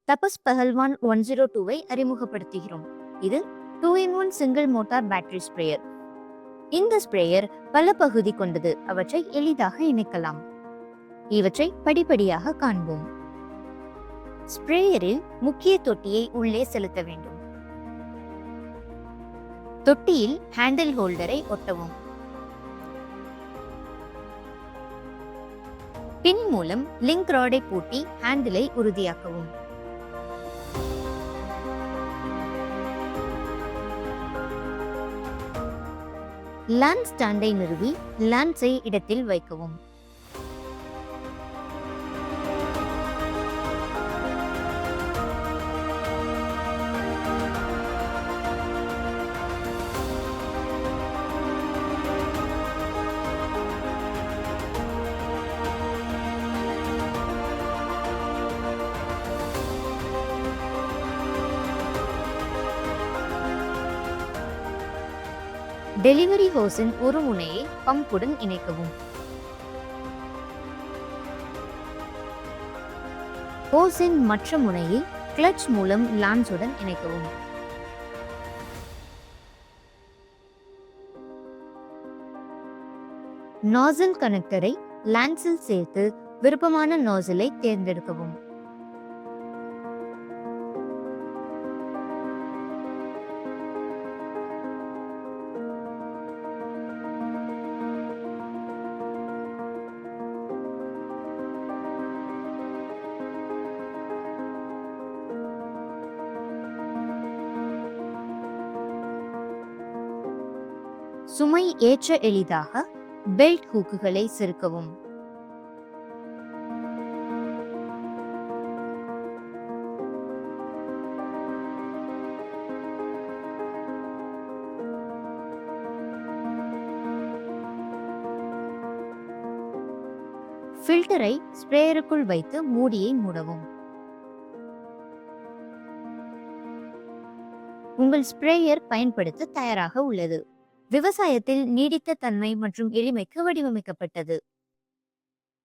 தபஸ் பஹல்வான் 102 அறிமுகப்படுத்துகிறோம். இது 2-in-1 single motor battery sprayer. இந்த ஸ்ப்ரேயர் பல பகுதி கொண்டது. அவற்றை எளிதாக இணைக்கலாம். இவற்றை படிப்படியாக காண்போம். ஸ்ப்ரேயரில் முக்கிய தொட்டியை உள்ளே செலுத்த வேண்டும். தொட்டியில் ஹேண்டில் ஹோல்டரை ஒட்டவும். பின் மூலம் லிங்க் ராடை பூட்டி ஹேண்டிலை உறுதியாக்கவும். லேண்ட் ஸ்டாண்டை நிறுவி லேண்ட்ஸை இடத்தில் வைக்கவும். டெலிவரி ஹோஸின் ஒரு முனையை பம்புடன் இணைக்கவும். ஹோஸின் மற்ற முனையை கிளட்ச் மூலம் லான்ஸுடன் இணைக்கவும். நாசில் கனெக்டரை லான்ஸில் சேர்த்து விருப்பமான நாசிலை தேர்ந்தெடுக்கவும். சுமை ஏற்ற எளிதாக பெல்ட் ஹூக்குகளை செருக்கவும். ஃபில்டரை ஸ்ப்ரேயருக்குள் வைத்து மூடியை மூடவும். உங்கள் ஸ்ப்ரேயர் பயன்படுத்த தயாராக உள்ளது. விவசாயத்தில் நீடித்த தன்மை மற்றும் எளிமைக்கு வடிவமைக்கப்பட்டது.